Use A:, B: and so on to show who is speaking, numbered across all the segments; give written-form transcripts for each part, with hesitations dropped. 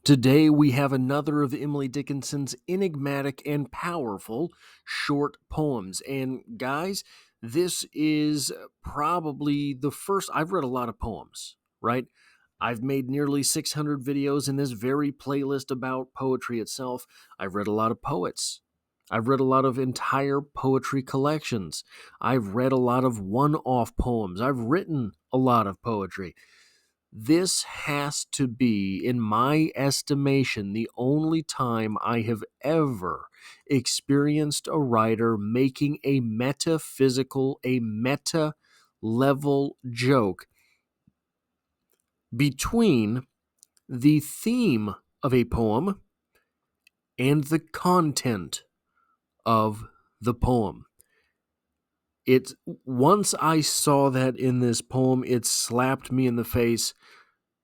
A: Today we have another of Emily Dickinson's enigmatic and powerful short poems. And guys, this is probably the first. I've read a lot of poems, right? I've made nearly 600 videos in this very playlist about poetry itself. I've read a lot of poets. I've read a lot of entire poetry collections. I've read a lot of one-off poems. I've written a lot of poetry. This has to be, in my estimation, the only time I have ever experienced a writer making a metaphysical, a meta level joke between the theme of a poem and the content of the poem. Once I saw that in this poem, it slapped me in the face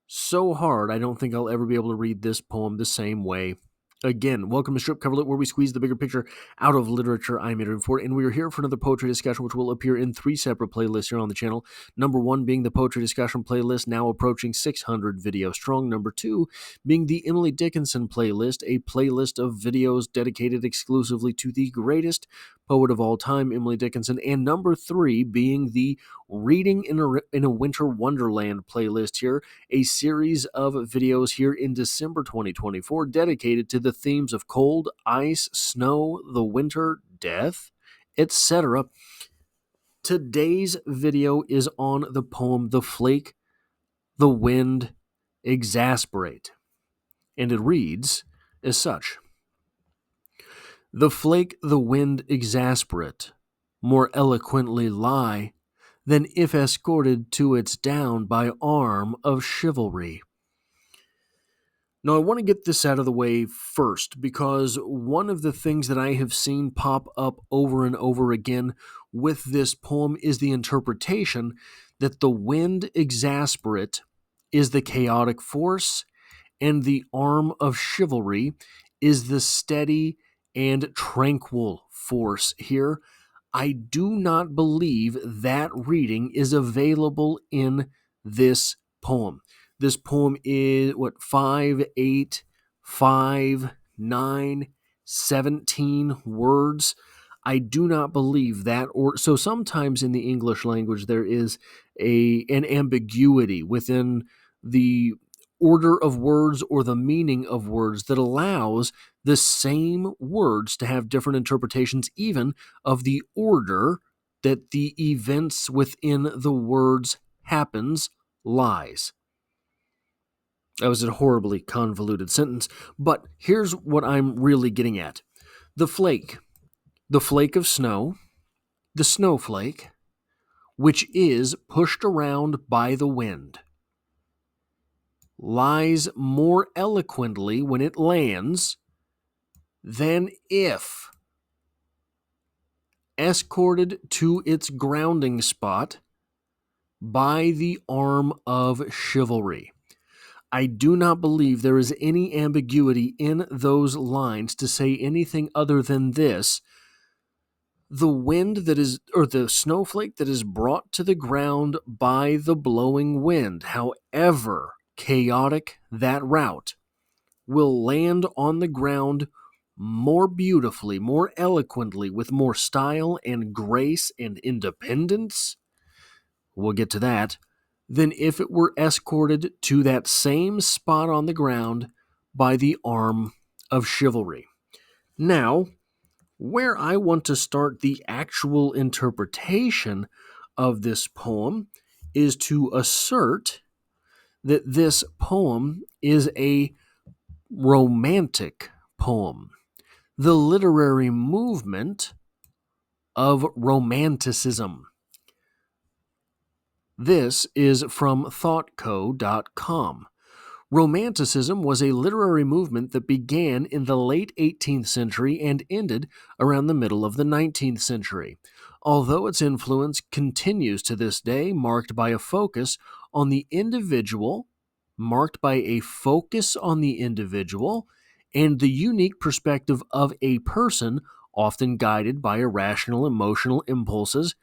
A: so hard, I don't think I'll ever be able to read this poem the same way again. Welcome to Strip Coverlet, where we squeeze the bigger picture out of literature. I'm Adrian Ford, and we are here for another poetry discussion, which will appear in 3 separate playlists here on the channel. Number 1 being the poetry discussion playlist, now approaching 600 videos strong. Number 2 being the Emily Dickinson playlist, a playlist of videos dedicated exclusively to the greatest poet of all time, Emily Dickinson. And number 3 being the Reading in a Winter Wonderland playlist here, a series of videos here in December 2024 dedicated to the themes of cold, ice, snow, the winter, death, etc. Today's video is on the poem The Flake, the Wind, Exasperate, and it reads as such. The flake, the wind, exasperate, more eloquently lie than if escorted to its down by arm of chivalry. Now, I want to get this out of the way first, because one of the things that I have seen pop up over and over again with this poem is the interpretation that the wind exasperate is the chaotic force and the arm of chivalry is the steady and tranquil force here. I do not believe that reading is available in this poem. This poem is 5, 8, 5, 9, 17 words. I do not believe that. So sometimes in the English language there is an ambiguity within the order of words or the meaning of words that allows the same words to have different interpretations, even of the order that the events within the words happens lies. That was a horribly convoluted sentence, but here's what I'm really getting at. The flake of snow, the snowflake, which is pushed around by the wind, lies more eloquently when it lands than if escorted to its grounding spot by the arm of chivalry. I do not believe there is any ambiguity in those lines to say anything other than this. The wind that is, or the snowflake that is brought to the ground by the blowing wind, however chaotic that route, will land on the ground more beautifully, more eloquently, with more style and grace and independence, we'll get to that, than if it were escorted to that same spot on the ground by the arm of chivalry. Now, where I want to start the actual interpretation of this poem is to assert that this poem is a romantic poem. The literary movement of Romanticism. This is from thoughtco.com. Romanticism was a literary movement that began in the late 18th century and ended around the middle of the 19th century. Although its influence continues to this day, marked by a focus on the individual, and the unique perspective of a person, often guided by irrational emotional impulses,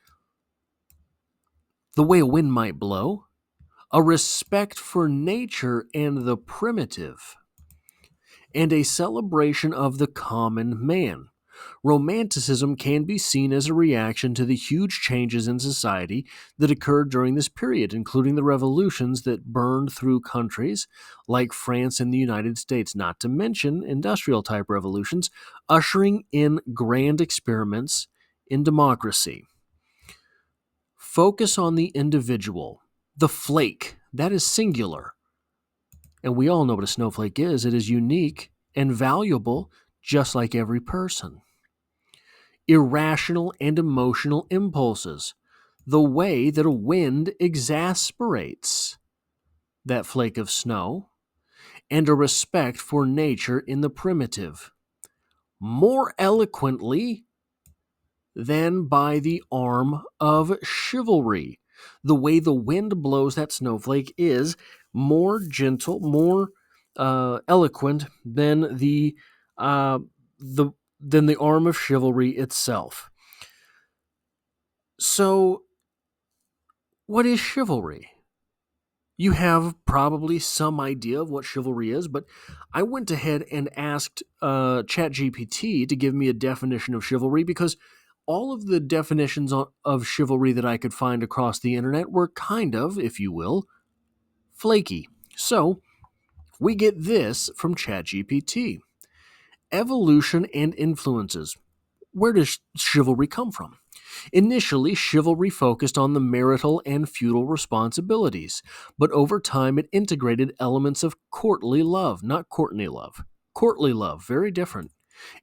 A: the way a wind might blow, a respect for nature and the primitive, and a celebration of the common man. Romanticism can be seen as a reaction to the huge changes in society that occurred during this period, including the revolutions that burned through countries like France and the United States, not to mention industrial type revolutions, ushering in grand experiments in democracy. Focus on the individual. The flake, that is singular. And we all know what a snowflake is. It is unique and valuable, just like every person. Irrational and emotional impulses. The way that a wind exasperates that flake of snow, and a respect for nature in the primitive. More eloquently than by the arm of chivalry. The way the wind blows that snowflake is more gentle, more eloquent than the than the arm of chivalry itself. So, what is chivalry? You have probably some idea of what chivalry is, but I went ahead and asked ChatGPT to give me a definition of chivalry because all of the definitions of chivalry that I could find across the internet were kind of, if you will, flaky. So we get this from ChatGPT. Evolution and influences. Where does chivalry come from? Initially, chivalry focused on the marital and feudal responsibilities, but over time it integrated elements of courtly love, not courtney love. Courtly love, very different,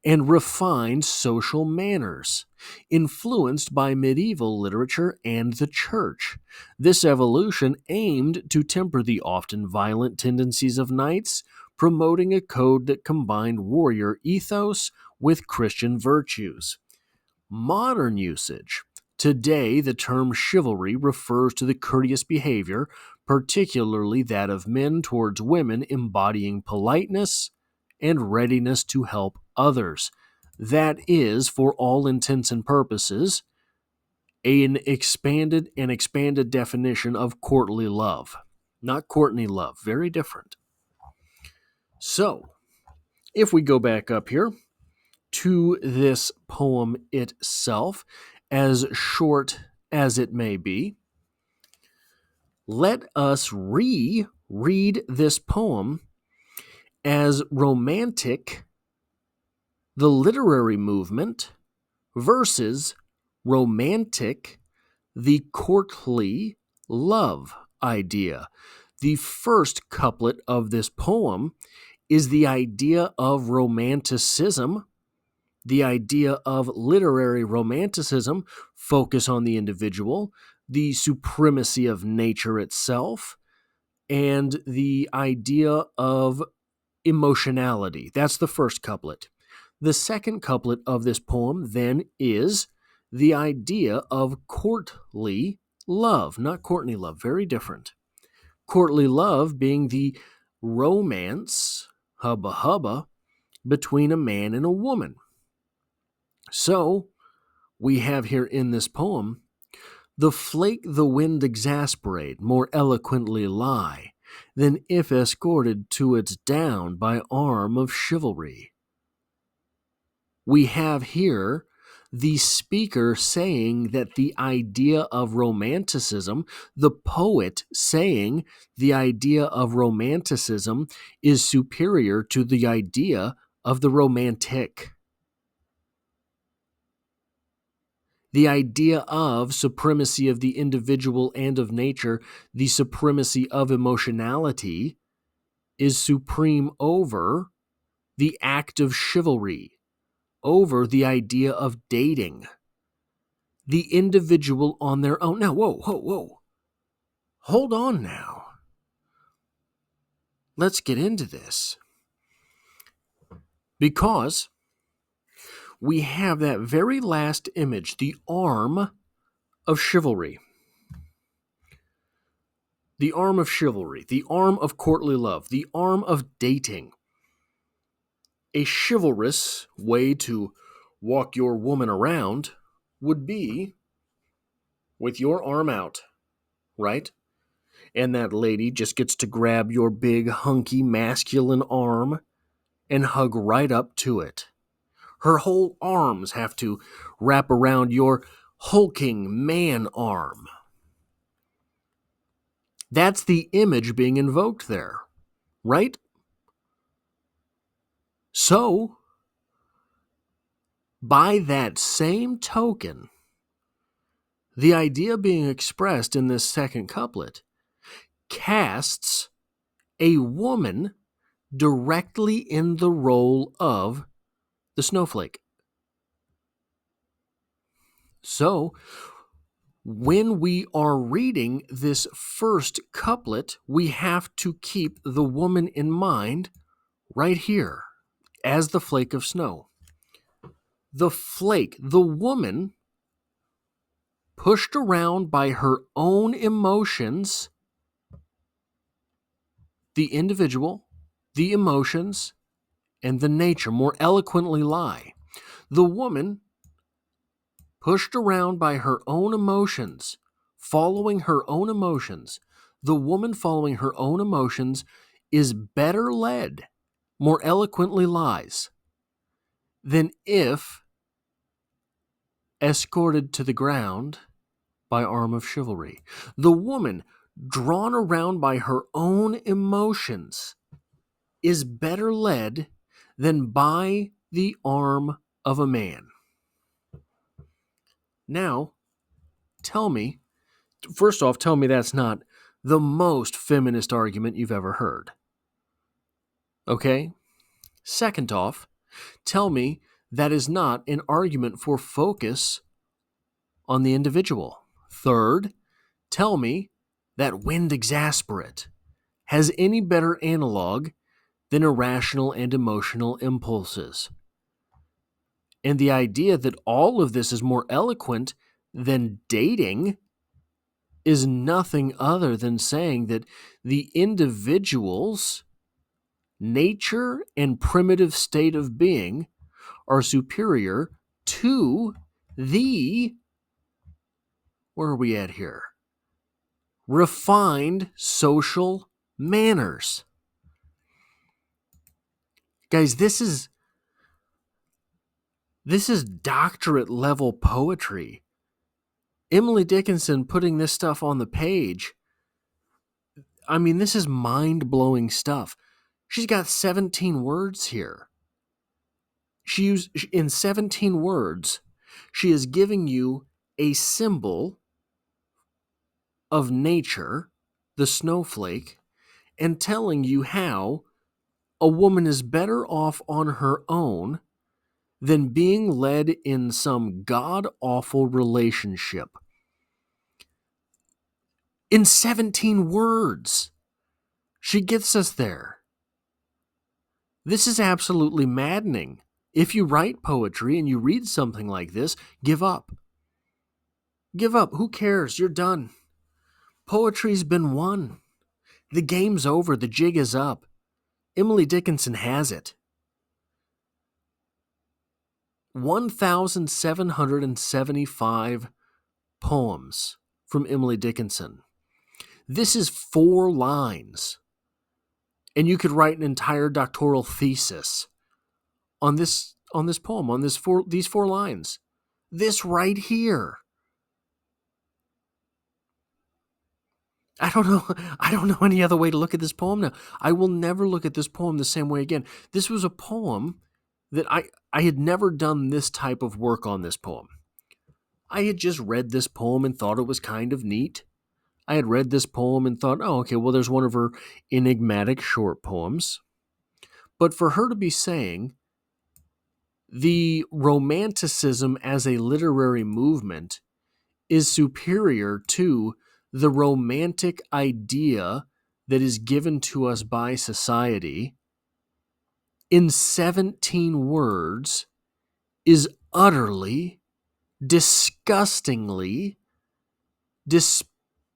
A: and refined social manners, influenced by medieval literature and the church. This evolution aimed to temper the often violent tendencies of knights, promoting a code that combined warrior ethos with Christian virtues. Modern usage. Today, the term chivalry refers to the courteous behavior, particularly that of men towards women, embodying politeness and readiness to help others. That is, for all intents and purposes, an expanded definition of courtly love. Not courtney love, very different. So, if we go back up here to this poem itself, as short as it may be, let us reread this poem as romantic, the literary movement, versus romantic, the courtly love idea. The first couplet of this poem is the idea of romanticism, the idea of literary romanticism, focus on the individual, the supremacy of nature itself, and the idea of emotionality. That's the first couplet. The second couplet of this poem then is the idea of courtly love, not courtney love, very different. Courtly love being the romance, hubba hubba, between a man and a woman. So, we have here in this poem, the flake the wind exasperate more eloquently lie than if escorted to its down by arm of chivalry. We have here the speaker saying that the idea of romanticism, the poet saying the idea of romanticism is superior to the idea of the romantic. The idea of supremacy of the individual and of nature, the supremacy of emotionality, is supreme over the act of chivalry, over the idea of dating. The individual on their own. Now, whoa, whoa, whoa. Hold on now. Let's get into this. Because we have that very last image, the arm of chivalry. The arm of chivalry, the arm of courtly love, the arm of dating. A chivalrous way to walk your woman around would be with your arm out, right? And that lady just gets to grab your big, hunky, masculine arm and hug right up to it. Her whole arms have to wrap around your hulking man arm. That's the image being invoked there, right? So, by that same token, the idea being expressed in this second couplet casts a woman directly in the role of the snowflake. So, when we are reading this first couplet, we have to keep the woman in mind right here as the flake of snow. The flake, the woman, pushed around by her own emotions, the individual, the emotions, and the nature more eloquently lie. The woman, pushed around by her own emotions, following her own emotions, the woman following her own emotions is better led, more eloquently lies, than if escorted to the ground by arm of chivalry. The woman, drawn around by her own emotions, is better led than by the arm of a man. Now, first off, tell me that's not the most feminist argument you've ever heard. Okay? Second off, tell me that is not an argument for focus on the individual. Third, tell me that wind exasperate has any better analog than irrational and emotional impulses. And the idea that all of this is more eloquent than dating is nothing other than saying that the individual's nature and primitive state of being are superior to the, where are we at here? Refined social manners. Guys, this is doctorate level poetry. Emily Dickinson putting this stuff on the page. I mean, this is mind-blowing stuff. She's got 17 words here. In 17 words, she is giving you a symbol of nature, the snowflake, and telling you how a woman is better off on her own than being led in some god-awful relationship. In 17 words, she gets us there. This is absolutely maddening. If you write poetry and you read something like this, give up. Give up. Who cares? You're done. Poetry's been won. The game's over. The jig is up. Emily Dickinson has it. 1,775 poems from Emily Dickinson. This is 4 lines. And you could write an entire doctoral thesis on this poem, on these 4 lines. This right here. I don't know any other way to look at this poem now. I will never look at this poem the same way again. This was a poem that I had never done this type of work on this poem. I had just read this poem and thought it was kind of neat. I had read this poem and thought, oh, okay, well, there's one of her enigmatic short poems. But for her to be saying the romanticism as a literary movement is superior to the romantic idea that is given to us by society in 17 words is utterly, disgustingly,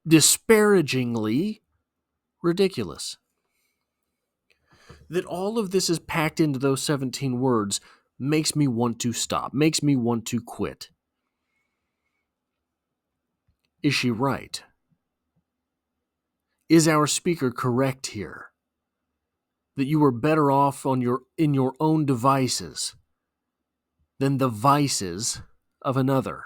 A: disparagingly ridiculous. That all of this is packed into those 17 words makes me want to stop, makes me want to quit. Is she right? Is our speaker correct here? that you were better off in your own devices than the vices of another.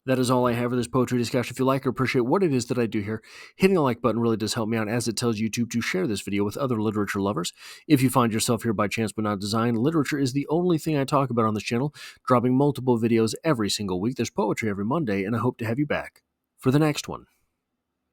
A: That is all I have for this poetry discussion. If you like or appreciate what it is that I do here, hitting the like button really does help me out, as it tells YouTube to share this video with other literature lovers. If you find yourself here by chance but not design, literature is the only thing I talk about on this channel, dropping multiple videos every single week. There's poetry every Monday, and I hope to have you back for the next one.